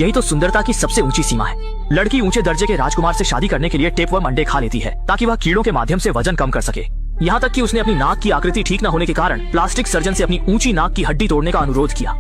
यही तो सुंदरता की सबसे ऊंची सीमा है। लड़की ऊंचे दर्जे के राजकुमार से शादी करने के लिए टेपवर्म अंडे खा लेती है ताकि वह कीड़ों के माध्यम से वजन कम कर सके। यहाँ तक कि उसने अपनी नाक की आकृति ठीक न होने के कारण प्लास्टिक सर्जन से अपनी ऊंची नाक की हड्डी तोड़ने का अनुरोध किया।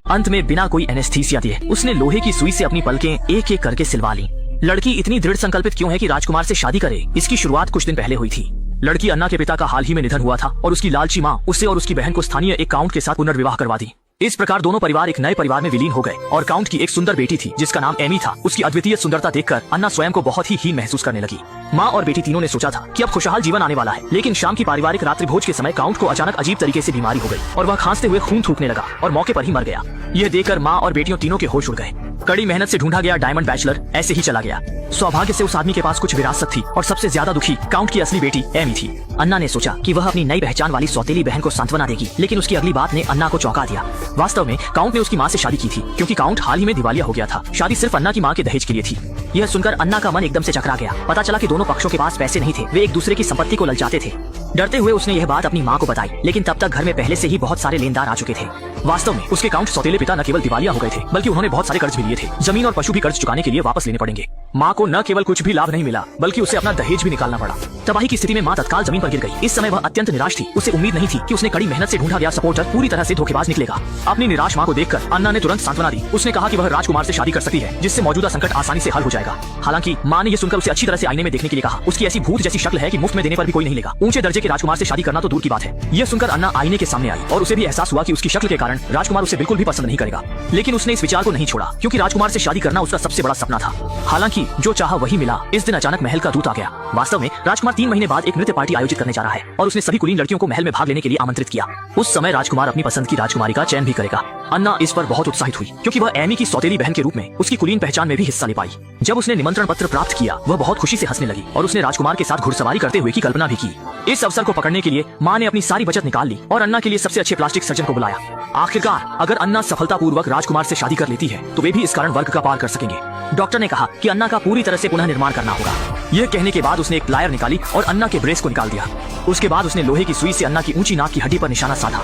अंत में बिना कोई एनेस्थीसिया दिए उसने लोहे की सुई से अपनी पलकें एक एक करके सिलवा ली। लड़की इतनी दृढ़ संकल्पित क्यों है कि राजकुमार से शादी करे, इसकी शुरुआत कुछ दिन पहले हुई थी। लड़की अन्ना के पिता का हाल ही में निधन हुआ था और उसकी लालची माँ उसे और उसकी बहन को स्थानीय एक काउंट के साथ पुनर्विवाह करवा दी। इस प्रकार दोनों परिवार एक नए परिवार में विलीन हो गए और काउंट की एक सुंदर बेटी थी जिसका नाम एमी था। उसकी अद्वितीय सुंदरता देखकर अन्ना स्वयं को बहुत ही हीन महसूस करने लगी। माँ और बेटी तीनों ने सोचा था कि अब खुशहाल जीवन आने वाला है, लेकिन शाम की पारिवारिक रात्रि भोज के समय काउंट को अचानक अजीब तरीके से बीमारी हो गई और वह खांसते हुए खून थूकने लगा और मौके पर ही मर गया। यह देखकर माँ और बेटियों तीनों के होश उड़ गए। कड़ी मेहनत से ढूंढा गया डायमंड बैचलर ऐसे ही चला गया। सौभाग्य से उस आदमी के पास कुछ विरासत थी और सबसे ज्यादा दुखी काउंट की असली बेटी एमी थी। अन्ना ने सोचा कि वह अपनी नई पहचान वाली सौतेली बहन को सांत्वना देगी, लेकिन उसकी अगली बात ने अन्ना को चौंका दिया। वास्तव में काउंट ने उसकी माँ से शादी की थी क्योंकि काउंट हाल ही में दिवालिया हो गया था। शादी सिर्फ अन्ना की माँ के दहेज के लिए थी। यह सुनकर अन्ना का मन एकदम से चकरा गया। पता चला कि दोनों पक्षों के पास पैसे नहीं थे, वे एक दूसरे की संपत्ति को ललचाते थे। डरते हुए उसने यह बात अपनी माँ को बताई, लेकिन तब तक घर में पहले से ही बहुत सारे लेनदार आ चुके थे। वास्तव में उसके काउंट सौतेले पिता न केवल दिवालिया हो गए थे, बल्कि उन्होंने बहुत सारे कर्ज भी लिए थे। जमीन और पशु भी कर्ज चुकाने के लिए वापस लेने पड़ेंगे। माँ को न केवल कुछ भी लाभ नहीं मिला, बल्कि उसे अपना दहेज भी निकालना पड़ा। तबाही की स्थिति में माँ तत्काल जमीन पर गिर गई। इस समय वह अत्यंत निराश थी। उसे उम्मीद नहीं थी कि उसने कड़ी मेहनत से ढूंढा गया सपोर्टर पूरी तरह से धोखेबाज निकलेगा। अपनी निराश माँ को देखकर अन्ना ने तुरंत सांत्वना दी। उसने कहा कि वह राजकुमार से शादी कर सकती है, जिससे मौजूदा संकट आसानी से हल हो जाएगा। हालांकि माँ ने यह सुनकर उसे अच्छी तरह से आईने में देखने के लिए कहा। उसकी ऐसी भूत जैसी शक्ल है कि मुफ्त में देने पर भी कोई नहीं लेगा। ऊंचे दर्जे के राजकुमार से शादी करना तो दूर की बात है। यह सुनकर अन्ना आईने के सामने आई और उसे भी एहसास हुआ कि उसकी शक्ल के कारण राजकुमार उसे बिल्कुल भी पसंद नहीं करेगा। लेकिन उसने इस विचार को नहीं छोड़ा क्योंकि राजकुमार से शादी करना उसका सबसे बड़ा सपना था। हालांकि जो चाहा वही मिला। इस दिन अचानक महल का दूत आ गया। वास्तव में राजकुमार 3 महीने बाद एक नृत्य पार्टी आयोजित करने जा रहा है और उसने सभी कुलीन लड़कियों को महल में भाग लेने के लिए आमंत्रित किया। उस समय राजकुमार अपनी पसंद की राजकुमारी का चयन भी करेगा। अन्ना इस पर बहुत उत्साहित हुई क्योंकि वह एमी की सौतेली बहन के रूप में उसकी कुलीन पहचान में भी हिस्सा ले पाई। जब उसने निमंत्रण पत्र प्राप्त किया, वह बहुत खुशी से हंसने लगी और उसने राजकुमार के साथ घुड़सवारी करते हुए की कल्पना भी की। इस अवसर को पकड़ने के लिए माँ ने अपनी सारी बचत निकाल ली और अन्ना के लिए सबसे अच्छे प्लास्टिक सर्जन को बुलाया। आखिरकार अगर अन्ना सफलतापूर्वक राजकुमार से शादी कर लेती है तो वे भी इस कारण वर्ग का पार कर सकेंगे। डॉक्टर ने कहा कि अन्ना का पूरी तरह से पुनः निर्माण करना होगा। यह कहने के बाद उसने एक प्लायर निकाली और अन्ना के ब्रेस को निकाल दिया। उसके बाद उसने लोहे की सुई से अन्ना की ऊंची नाक की हड्डी पर निशाना साधा।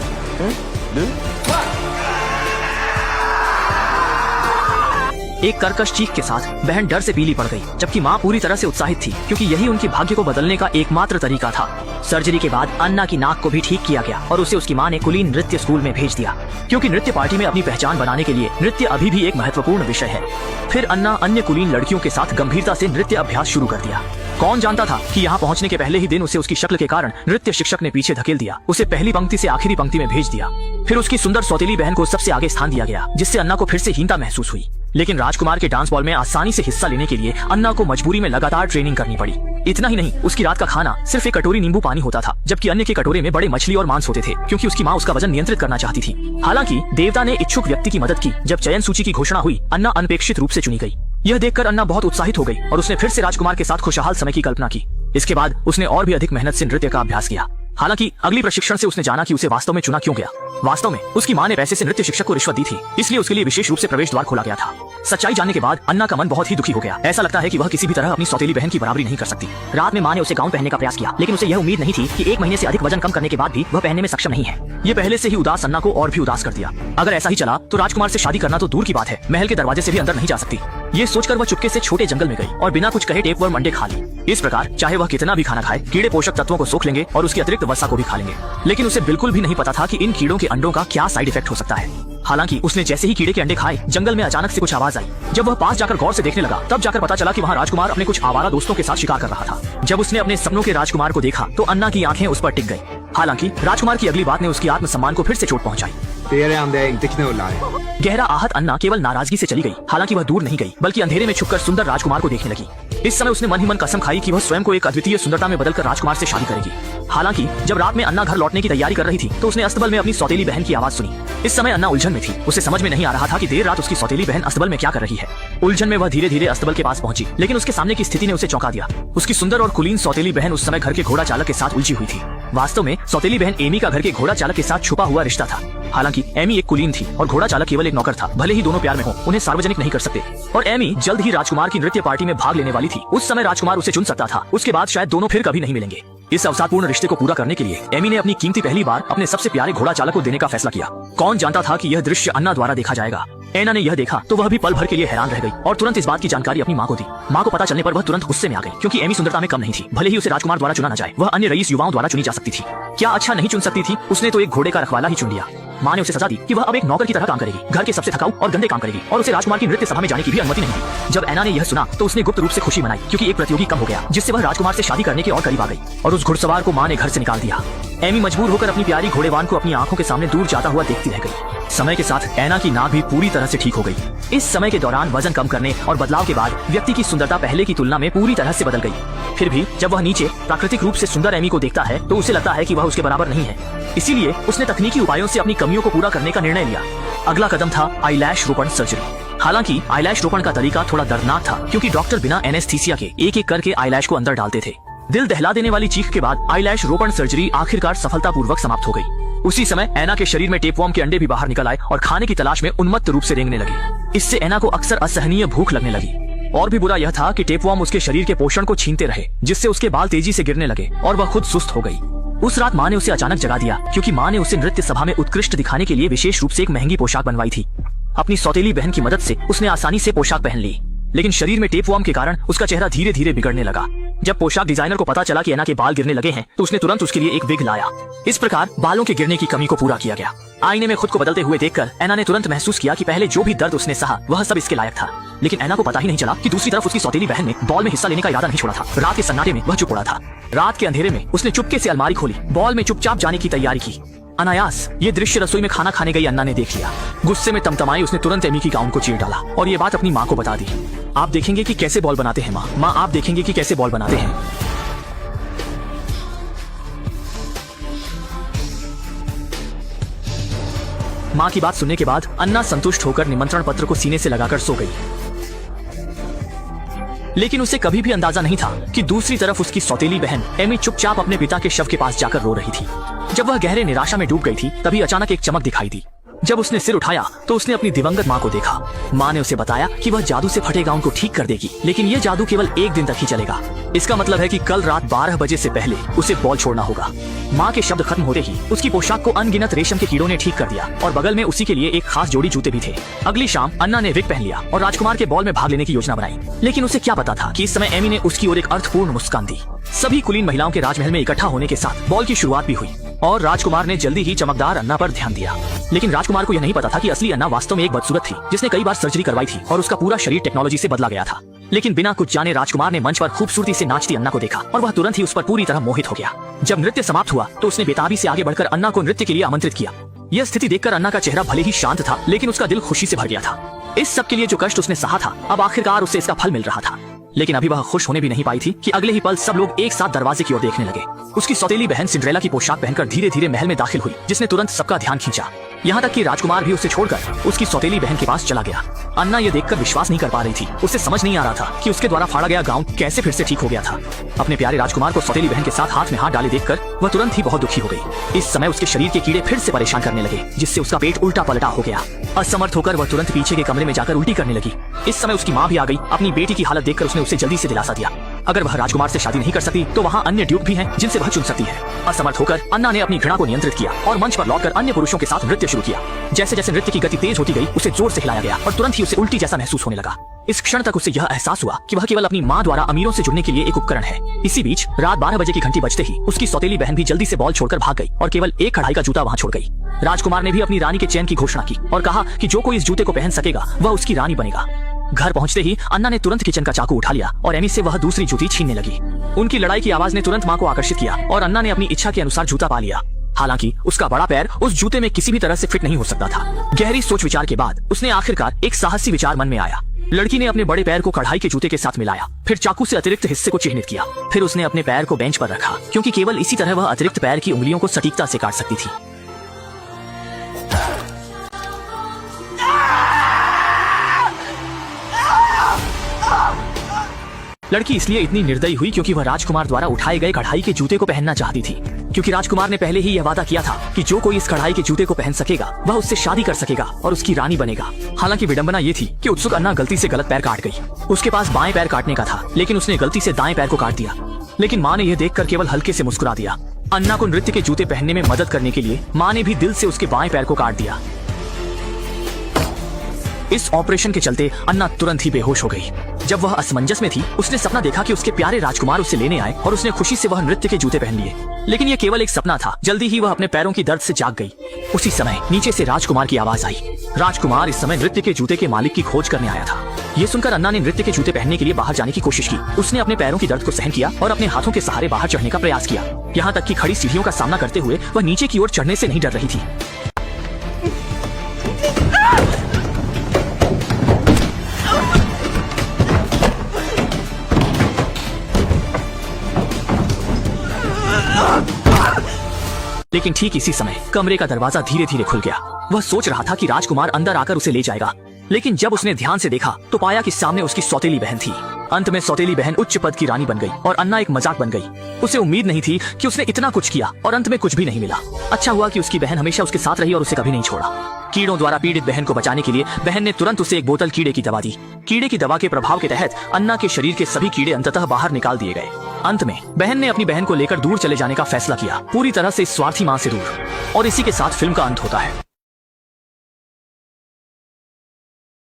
एक कर्कश चीख के साथ बहन डर से पीली पड़ गई, जबकि माँ पूरी तरह से उत्साहित थी क्योंकि यही उनके भाग्य को बदलने का एकमात्र तरीका था। सर्जरी के बाद अन्ना की नाक को भी ठीक किया गया और उसे उसकी माँ ने कुलीन नृत्य स्कूल में भेज दिया क्योंकि नृत्य पार्टी में अपनी पहचान बनाने के लिए नृत्य अभी भी एक महत्वपूर्ण विषय है। फिर अन्ना अन्य कुलीन लड़कियों के साथ गंभीरता से नृत्य अभ्यास शुरू कर दिया। कौन जानता था कि यहाँ पहुँचने के पहले ही दिन उसे उसकी शक्ल के कारण नृत्य शिक्षक ने पीछे धकेल दिया। उसे पहली पंक्ति से आखिरी पंक्ति में भेज दिया। फिर उसकी सुंदर सौतेली बहन को सबसे आगे स्थान दिया गया, जिससे अन्ना को फिर से हीनता महसूस हुई। लेकिन राजकुमार के डांस बॉल में आसानी से हिस्सा लेने के लिए अन्ना को मजबूरी में लगातार ट्रेनिंग करनी पड़ी। इतना ही नहीं, उसकी रात का खाना सिर्फ एक कटोरी नींबू पानी होता था, जबकि अन्य के कटोरे में बड़े मछली और मांस होते थे क्योंकि उसकी माँ उसका वजन नियंत्रित करना चाहती थी। हालांकि देवता ने इच्छुक व्यक्ति की मदद की। जब चयन सूची की घोषणा हुई, अन्ना अनपेक्षित रूप से चुनी गई। यह देखकर अन्ना बहुत उत्साहित हो गई और उसने फिर से राजकुमार के साथ खुशहाल समय की कल्पना की। इसके बाद उसने और भी अधिक मेहनत से नृत्य का अभ्यास किया। हालांकि अगली प्रशिक्षण से उसने जाना कि उसे वास्तव में चुना क्यों गया। वास्तव में उसकी माँ ने पैसे से नृत्य शिक्षक को रिश्वत दी थी, इसलिए उसके लिए विशेष रूप से प्रवेश द्वार खोला गया था। सच्चाई जानने के बाद अन्ना का मन बहुत ही दुखी हो गया। ऐसा लगता है कि वह किसी भी तरह अपनी सौतेली बहन की बराबरी नहीं कर सकती। रात में माँ ने उसे गाउन पहनने का प्रयास किया, लेकिन उसे यह उम्मीद नहीं थी कि 1 महीने से अधिक वजन कम करने के बाद भी वह पहनने में सक्षम नहीं है। ये पहले से ही उदास अन्ना को और भी उदास कर दिया। अगर ऐसा ही चला तो राजकुमार से शादी करना तो दूर की बात है, महल के दरवाजे से भी अंदर नहीं जा सकती। ये सोचकर वह चुपके से छोटे जंगल में गई और बिना कुछ कहे टेपवर्म अंडे खा ली। इस प्रकार चाहे वह कितना भी खाना खाए, कीड़े पोषक तत्वों को सोख लेंगे और उसकी अतिरिक्त वसा को भी खा लेंगे। लेकिन उसे बिल्कुल भी नहीं पता था कि इन कीड़ों के अंडों का क्या साइड इफेक्ट हो सकता है। हालांकि उसने जैसे ही कीड़े के अंडे खाए, जंगल में अचानक से कुछ आवाज आई। जब वह पास जाकर गौर से देखने लगा, तब जाकर पता चला कि वहाँ राजकुमार अपने कुछ आवारा दोस्तों के साथ शिकार कर रहा था। जब उसने अपने सपनों के राजकुमार को देखा तो अन्ना की आंखें उस पर टिक गई। हालांकि राजकुमार की अगली बात ने उसकी आत्मसम्मान को फिर से चोट पहुंचाई। गहरा आहत अन्ना केवल नाराजगी से चली गई। हालांकि वह दूर नहीं गई, बल्कि अंधेरे में छुपकर सुंदर राजकुमार को देखने लगी। इस समय उसने मन ही मन कसम खाई कि वह स्वयं को एक अद्वितीय सुंदरता में बदलकर राजकुमार से शादी करेगी। हालांकि जब रात में अन्ना घर लौटने की तैयारी कर रही थी तो उसने अस्तबल में अपनी सौतेली बहन की आवाज सुनी। इस समय अन्ना उलझन में थी। उसे समझ में नहीं आ रहा था कि देर रात उसकी सौतेली बहन अस्तबल में क्या कर रही है। उलझन में वह धीरे धीरे अस्तबल के पास पहुंची, लेकिन उसके सामने की स्थिति ने उसे चौंका दिया। उसकी सुंदर और कुलीन सौतेली बहन उस समय घर के घोड़ा चालक के साथ उलझी हुई थी। वास्तव में सौतेली बहन एमी का घर के घोड़ा चालक के साथ छुपा हुआ रिश्ता था। हालांकि एमी एक कुलीन थी और घोड़ा चालक केवल एक नौकर था। भले ही दोनों प्यार में हो, उन्हें सार्वजनिक नहीं कर सकते। और एमी जल्द ही राजकुमार की नृत्य पार्टी में भाग लेने वाली थी। उस समय राजकुमार उसे चुन सकता था। उसके बाद शायद दोनों फिर कभी नहीं मिलेंगे। इस अवसादपूर्ण रिश्ते को पूरा करने के लिए एमी ने अपनी कीमती पहली बार अपने सबसे प्यारे घोड़ा चालक को देने का फैसला किया। कौन जानता था कि यह दृश्य अन्ना द्वारा देखा जाएगा। एना ने यह देखा तो वह भी पल भर के लिए हैरान रह गई और तुरंत इस बात की जानकारी अपनी माँ को दी। माँ को पता चलने पर वह तुरंत गुस्से में आ गई, क्योंकि एमी सुंदरता में कम नहीं थी। भले ही उसे राजकुमार द्वारा चुना न जाए, वह अन्य रईस युवाओं द्वारा चुनी जा सकती थी। क्या अच्छा नहीं चुन सकती थी? उसने तो एक घोड़े का रखवाला ही चुन लिया। माँ ने उसे सजा दी कि वह अब एक नौकर की तरह काम करेगी, घर के सबसे थकाऊ और गंदे काम करेगी, और उसे राजकुमार की नृत्य सभा में जाने की भी अनुमति नहीं दी। जब एना ने यह सुना तो उसने गुप्त रूप से खुशी मनाई, क्योंकि एक प्रतियोगी कम हो गया, जिससे वह राजकुमार से शादी करने के और करीब आ गई। और उस घुड़सवार को माँ ने घर से निकाल दिया। एमी मजबूर होकर अपनी प्यारी घोड़ेवान को अपनी आंखों के सामने दूर जाता हुआ देखती रह गई। समय के साथ एना की नाक भी पूरी तरह से ठीक हो गई। इस समय के दौरान वजन कम करने और बदलाव के बाद व्यक्ति की सुंदरता पहले की तुलना में पूरी तरह से बदल गई। फिर भी जब वह नीचे प्राकृतिक रूप से सुंदर एमी को देखता है तो उसे लगता है कि वह उसके बराबर नहीं है। इसीलिए उसने तकनीकी उपायों से अपनी कमियों को पूरा करने का निर्णय लिया। अगला कदम था आईलैश रोपण सर्जरी। हालांकि आईलैश रोपण का तरीका थोड़ा दर्दनाक था, क्योंकि डॉक्टर बिना एनेस्थीसिया के एक एक करके आईलैश को अंदर डालते थे। दिल दहला देने वाली चीख के बाद आईलैश रोपण सर्जरी आखिरकार सफलतापूर्वक समाप्त हो गई। उसी समय एना के शरीर में टेपवर्म के अंडे भी बाहर निकल आए और खाने की तलाश में उन्मत्त रूप से रेंगने लगे। इससे एना को अक्सर असहनीय भूख लगने लगी। और भी बुरा यह था कि टेपवर्म उसके शरीर के पोषण को छीनते रहे, जिससे उसके बाल तेजी से गिरने लगे और वह खुद सुस्त हो गई। उस रात माँ ने उसे अचानक जगा दिया, क्योंकि माँ ने उसे नृत्य सभा में उत्कृष्ट दिखाने के लिए विशेष रूप से एक महंगी पोशाक बनवाई थी। अपनी सौतेली बहन की मदद से उसने आसानी से पोशाक पहन ली, लेकिन शरीर में टेपवर्म के कारण उसका चेहरा धीरे धीरे बिगड़ने लगा। जब पोशाक डिजाइनर को पता चला कि एना के बाल गिरने लगे हैं, तो उसने तुरंत उसके लिए एक विग लाया। इस प्रकार बालों के गिरने की कमी को पूरा किया गया। आईने में खुद को बदलते हुए देखकर एना ने तुरंत महसूस किया कि पहले जो भी दर्द उसने सहा वह सब इसके लायक था। लेकिन एना को पता ही नहीं चला कि दूसरी तरफ उसकी सौतेली बहन ने बॉल में हिस्सा लेने का इरादा नहीं छोड़ा था। रात के सन्नाटे में वह चुप पड़ा था। रात के अंधेरे में उसने चुपके से अलमारी खोली, बॉल में चुपचाप जाने की तैयारी की। अनायास ये दृश्य रसोई में खाना खाने गई अन्ना ने देख लिया। गुस्से में तमतमाई उसने तुरंत एमी की गाउन को चीर डाला और ये बात अपनी माँ को बता दी। आप देखेंगे कि कैसे बॉल बनाते हैं माँ, आप देखेंगे कि कैसे बॉल बनाते हैं। माँ की बात सुनने के बाद अन्ना संतुष्ट होकर निमंत्रण पत्र को सीने से लगाकर सो गई। लेकिन उसे कभी भी अंदाजा नहीं था कि दूसरी तरफ उसकी सौतेली बहन एमी चुपचाप अपने पिता के शव के पास जाकर रो रही थी। जब वह गहरे निराशा में डूब गई थी, तभी अचानक एक चमक दिखाई दी। जब उसने सिर उठाया तो उसने अपनी दिवंगत माँ को देखा। माँ ने उसे बताया कि वह जादू से फटे गाउन को ठीक कर देगी, लेकिन यह जादू केवल एक दिन तक ही चलेगा। इसका मतलब है कि कल रात 12 बजे से पहले उसे बॉल छोड़ना होगा। माँ के शब्द खत्म होते ही उसकी पोशाक को अनगिनत रेशम के कीड़ों ने ठीक कर दिया और बगल में उसी के लिए एक खास जोड़ी जूते भी थे। अगली शाम अन्ना ने विग पहन लिया और राजकुमार के बॉल में भाग लेने की योजना बनाई। लेकिन उसे क्या पता था कि इस समय एमी ने उसकी ओर एक अर्थपूर्ण मुस्कान दी। सभी कुलीन महिलाओं के राजमहल में इकट्ठा होने के साथ बॉल की शुरुआत भी हुई और राजकुमार ने जल्दी ही चमकदार अन्ना पर ध्यान दिया। लेकिन राजकुमार को यह नहीं पता था कि असली अन्ना वास्तव में एक बदसूरत थी, जिसने कई बार सर्जरी करवाई थी और उसका पूरा शरीर टेक्नोलॉजी से बदला गया था। लेकिन बिना कुछ जाने राजकुमार ने मंच पर खूबसूरती से नाचती अन्ना को देखा और वह तुरंत ही उस पर पूरी तरह मोहित हो गया। जब नृत्य समाप्त हुआ तो उसने बेताबी से आगे बढ़कर अन्ना को नृत्य के लिए आमंत्रित किया। यह स्थिति देखकर अन्ना का चेहरा भले ही शांत था, लेकिन उसका दिल खुशी से भर गया था। इस सब के लिए जो कष्ट उसने सहा था, अब आखिरकार उसे इसका फल मिल रहा था। लेकिन अभी वह खुश होने भी नहीं पाई थी कि अगले ही पल सब लोग एक साथ दरवाजे की ओर देखने लगे। उसकी सौतेली बहन सिंड्रेला की पोशाक पहनकर धीरे धीरे महल में दाखिल हुई, जिसने तुरंत सबका ध्यान खींचा। यहाँ तक कि राजकुमार भी उसे छोड़कर उसकी सौतेली बहन के पास चला गया। अन्ना ये देखकर विश्वास नहीं कर पा रही थी। उसे समझ नहीं आ रहा था कि उसके द्वारा फाड़ा गया गाउन कैसे फिर से ठीक हो गया था। अपने प्यारे राजकुमार को सौतेली बहन के साथ हाथ में हाथ डाले देखकर वह तुरंत ही बहुत दुखी हो गई। इस समय उसके शरीर के कीड़े फिर से परेशान करने लगे, जिससे उसका पेट उल्टा पलटा हो गया। असमर्थ होकर वह तुरंत पीछे के कमरे में जाकर उल्टी करने लगी। इस समय उसकी माँ भी आ गई। अपनी बेटी की हालत देखकर उसने उसे जल्दी से दिलासा दिया। अगर वह राजकुमार से शादी नहीं कर सकती तो वहाँ अन्य ड्यूक भी हैं जिनसे वह चुन सकती है। असमर्थ होकर अन्ना ने अपनी घृणा को नियंत्रित किया और मंच पर लौटकर अन्य पुरुषों के साथ नृत्य शुरू किया। जैसे जैसे नृत्य की गति तेज होती गई, उसे जोर से हिलाया गया और तुरंत ही उसे उल्टी जैसा महसूस होने लगा। इस क्षण तक उसे यह एहसास हुआ कि वह केवल अपनी माँ द्वारा अमीरों से जुड़ने के लिए एक उपकरण है। इसी बीच रात 12 बजे की घंटी बजते ही उसकी सौतेली बहन भी जल्दी से बॉल छोड़कर भाग गई और केवल एक कढ़ाई का जूता वहाँ छोड़ गई। राजकुमार ने भी अपनी रानी के चैन की घोषणा की और कहा कि जो कोई इस जूते को पहन सकेगा वह उसकी रानी बनेगा। घर पहुंचते ही अन्ना ने तुरंत किचन का चाकू उठा लिया और एमी से वह दूसरी जूती छीनने लगी। उनकी लड़ाई की आवाज ने तुरंत माँ को आकर्षित किया और अन्ना ने अपनी इच्छा के अनुसार जूता पा लिया। हालांकि उसका बड़ा पैर उस जूते में किसी भी तरह से फिट नहीं हो सकता था। गहरी सोच विचार के बाद उसने आखिरकार एक साहसी विचार मन में आया। लड़की ने अपने बड़े पैर को कढ़ाई के जूते के साथ मिलाया, फिर चाकू से अतिरिक्त हिस्से को चिह्नित किया। फिर उसने अपने पैर को बेंच पर रखा, क्योंकि केवल इसी तरह वह अतिरिक्त पैर की उंगलियों को सटीकता से काट सकती थी। लड़की इसलिए इतनी निर्दयी हुई क्योंकि वह राजकुमार द्वारा उठाए गए कढ़ाई के जूते को पहनना चाहती थी। क्योंकि राजकुमार ने पहले ही यह वादा किया था कि जो कोई इस कढ़ाई के जूते को पहन सकेगा वह उससे शादी कर सकेगा और उसकी रानी बनेगा। हालांकि विडंबना ये थी कि उत्सुक अन्ना गलती से गलत पैर काट गई। उसके पास बाएं पैर काटने का था, लेकिन उसने गलती से दाएं पैर को काट दिया। लेकिन माँ ने यह देखकर केवल हल्के से मुस्कुरा दिया। अन्ना को नृत्य के जूते पहनने में मदद करने के लिए माँ ने भी दिल से उसके बाएं पैर को काट दिया। इस ऑपरेशन के चलते अन्ना तुरंत ही बेहोश हो गई। जब वह असमंजस में थी, उसने सपना देखा कि उसके प्यारे राजकुमार उसे लेने आए और उसने खुशी से वह नृत्य के जूते पहन लिए। लेकिन यह केवल एक सपना था। जल्दी ही वह अपने पैरों की दर्द से जाग गई। उसी समय नीचे से राजकुमार की आवाज आई। राजकुमार इस समय नृत्य के जूते के मालिक की खोज करने आया था। ये सुनकर अन्ना ने नृत्य के जूते पहनने के लिए बाहर जाने की कोशिश की। उसने अपने पैरों की दर्द को सहन किया और अपने हाथों के सहारे बाहर चढ़ने का प्रयास किया। यहाँ तक कि खड़ी सीढ़ियों का सामना करते हुए वह नीचे की ओर चढ़ने से नहीं डर रही थी। लेकिन ठीक इसी समय कमरे का दरवाजा धीरे धीरे खुल गया। वह सोच रहा था कि राजकुमार अंदर आकर उसे ले जाएगा, लेकिन जब उसने ध्यान से देखा तो पाया कि सामने उसकी सौतेली बहन थी। अंत में सौतेली बहन उच्च पद की रानी बन गई और अन्ना एक मजाक बन गई। उसे उम्मीद नहीं थी कि उसने इतना कुछ किया और अंत में कुछ भी नहीं मिला। अच्छा हुआ कि उसकी बहन हमेशा उसके साथ रही और उसे कभी नहीं छोड़ा। कीड़ों द्वारा पीड़ित बहन को बचाने के लिए बहन ने तुरंत उसे एक बोतल कीड़े की दवा दी। कीड़े की दवा के प्रभाव के तहत अन्ना के शरीर के सभी कीड़े अंततः बाहर निकाल दिए गए। अंत में बहन ने अपनी बहन को लेकर दूर चले जाने का फैसला किया, पूरी तरह से इस स्वार्थी मां से दूर। और इसी के साथ फिल्म का अंत होता है।